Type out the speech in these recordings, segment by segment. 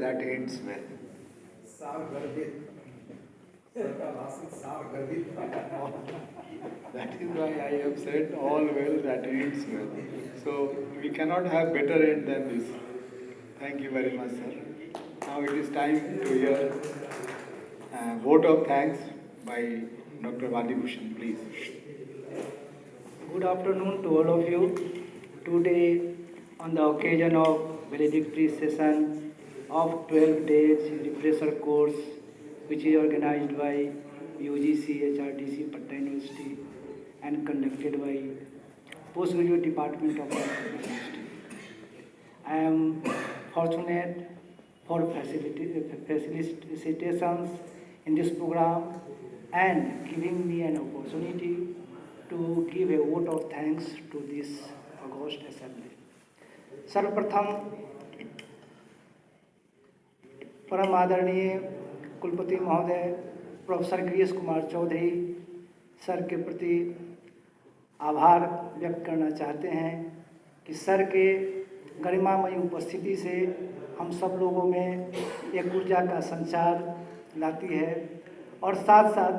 that ends well. That is why I have said all well that ends well. So we cannot have better end than this. Thank you very much, sir. Now it is time to hear vote of thanks by Dr. Vadi Bhushan, please. Good afternoon to all of you. Today, on the occasion of valedictory session of 12 days refresher course, which is organized by UGC HRDC Patna University and conducted by Postgraduate Department of Patna University. I am fortunate for facilitations in this program and giving me an opportunity to give a vote of thanks to this august assembly. सर्वप्रथम परम आदरणीय कुलपति महोदय professor Girish Kumar Chaudhary sir के प्रति आभार व्यक्त करना चाहते हैं कि सर के गरिमामयी उपस्थिति से हम सब लोगों में एक ऊर्जा का संचार लाती है और साथ साथ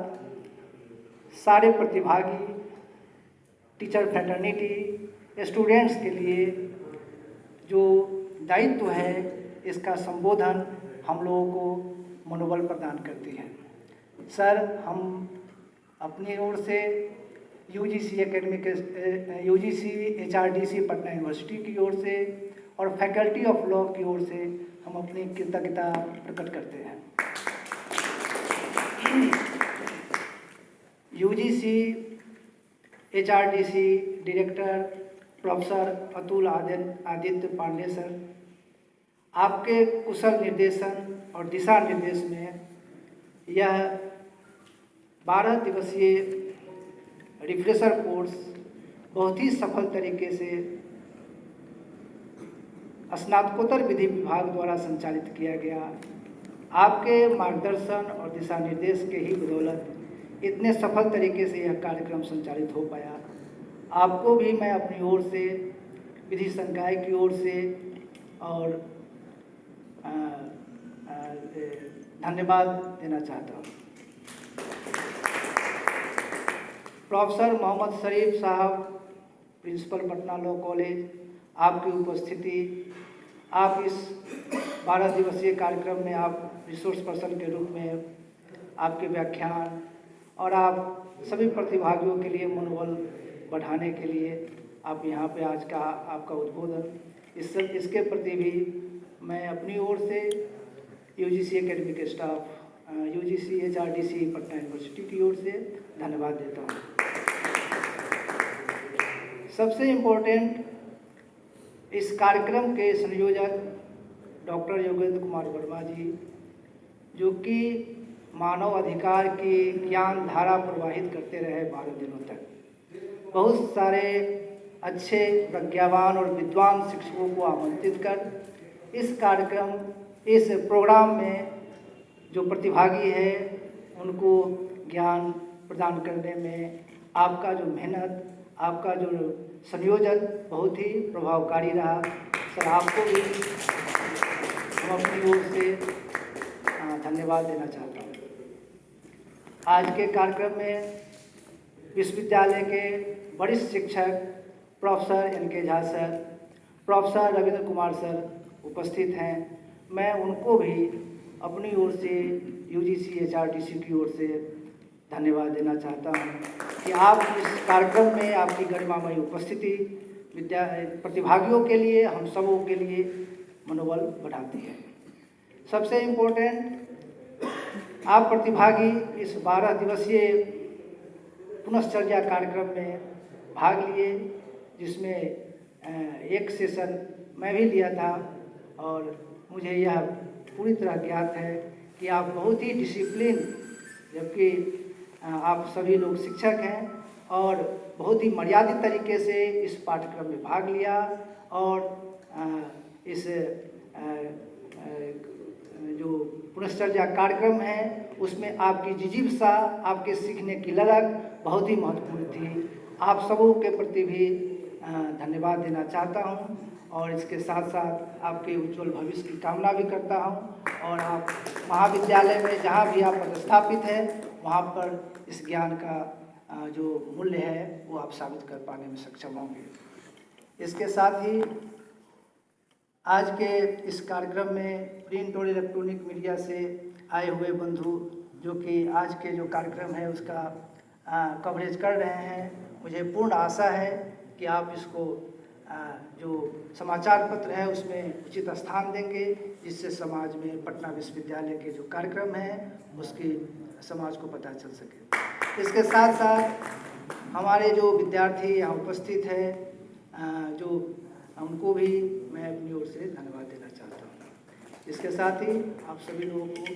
सारे प्रतिभागी टीचर फ्रेटर्निटी स्टूडेंट्स के लिए जो दायित्व है इसका संबोधन हम लोगों को मनोबल प्रदान करती है। सर, हम अपनी ओर से यूजीसी एचआरडीसी पटना यूनिवर्सिटी की ओर से और फैकल्टी ऑफ लॉ की ओर से हम अपनी कृतज्ञता प्रकट करते हैं। UGC HRDC director professor Atul Aditya Pandey sir, आपके कुशल निर्देशन और दिशा निर्देश में यह 12 दिवसीय रिफ्रेशर कोर्स बहुत ही सफल तरीके से स्नातकोत्तर विधि विभाग द्वारा संचालित किया गया। आपके मार्गदर्शन और दिशा निर्देश के ही बदौलत इतने सफल तरीके से यह कार्यक्रम संचालित हो पाया। आपको भी मैं अपनी ओर से, विधि संकाय की ओर से और धन्यवाद देना चाहता हूँ। प्रोफेसर मोहम्मद शरीफ साहब, प्रिंसिपल पटना लॉ कॉलेज, आपकी उपस्थिति, आप इस 12 दिवसीय कार्यक्रम में आप रिसोर्स पर्सन के रूप में आपके व्याख्यान और आप सभी प्रतिभागियों के लिए मनोबल बढ़ाने के लिए आप यहाँ पे आज का आपका उद्बोधन, इसके प्रति भी मैं अपनी ओर से UGC academic staff, UGC HRDC Patna university की ओर से धन्यवाद देता हूँ। सबसे इम्पोर्टेंट, इस कार्यक्रम के संयोजक डॉक्टर योगेंद्र कुमार वर्मा जी, जो कि मानव अधिकार की ज्ञान धारा प्रवाहित करते रहे 12 दिनों तक, बहुत सारे अच्छे प्रज्ञावान और विद्वान शिक्षकों को आमंत्रित कर इस कार्यक्रम, इस प्रोग्राम में जो प्रतिभागी है उनको ज्ञान प्रदान करने में आपका जो मेहनत, आपका जो संयोजन बहुत ही प्रभावकारी रहा। सर, आपको भी हम अपनी ओर से धन्यवाद देना चाहता हूँ। आज के कार्यक्रम में विश्वविद्यालय के वरिष्ठ शिक्षक प्रोफेसर एन के Jha sir, professor Ravindra Kumar sir उपस्थित हैं। मैं उनको भी अपनी ओर से यूजीसी एचआरडीसी की ओर से धन्यवाद देना चाहता हूं कि आप इस कार्यक्रम में आपकी गरिमामयी उपस्थिति प्रतिभागियों के लिए, हम सबों के लिए मनोबल बढ़ाती है। सबसे इम्पोर्टेंट, आप प्रतिभागी इस 12 दिवसीय पुनश्चर्या कार्यक्रम में भाग लिए, जिसमें एक सेशन मैं भी लिया था और मुझे यह पूरी तरह ज्ञात है कि आप बहुत ही डिसिप्लिन, जबकि आप सभी लोग शिक्षक हैं, और बहुत ही मर्यादित तरीके से इस पाठ्यक्रम में भाग लिया और इस जो पुनश्चर्या कार्यक्रम है उसमें आपकी जिजीविसा, आपके सीखने की ललक बहुत ही महत्वपूर्ण थी। आप सबों के प्रति भी धन्यवाद देना चाहता हूं और इसके साथ साथ आपके उज्जवल भविष्य की कामना भी करता हूँ। और आप महाविद्यालय में जहाँ भी आप पदस्थापित हैं वहाँ पर इस ज्ञान का जो मूल्य है वो आप साबित कर पाने में सक्षम होंगे। इसके साथ ही आज के इस कार्यक्रम में प्रिंट और इलेक्ट्रॉनिक मीडिया से आए हुए बंधु जो कि आज के जो कार्यक्रम है उसका कवरेज कर रहे हैं, मुझे पूर्ण आशा है कि आप इसको जो समाचार पत्र है उसमें उचित स्थान देंगे, जिससे समाज में पटना विश्वविद्यालय के जो कार्यक्रम हैं उसकी समाज को पता चल सके। इसके साथ साथ हमारे जो विद्यार्थी यहाँ उपस्थित हैं जो उनको भी मैं अपनी ओर से धन्यवाद देना चाहता हूँ। इसके साथ ही आप सभी लोगों को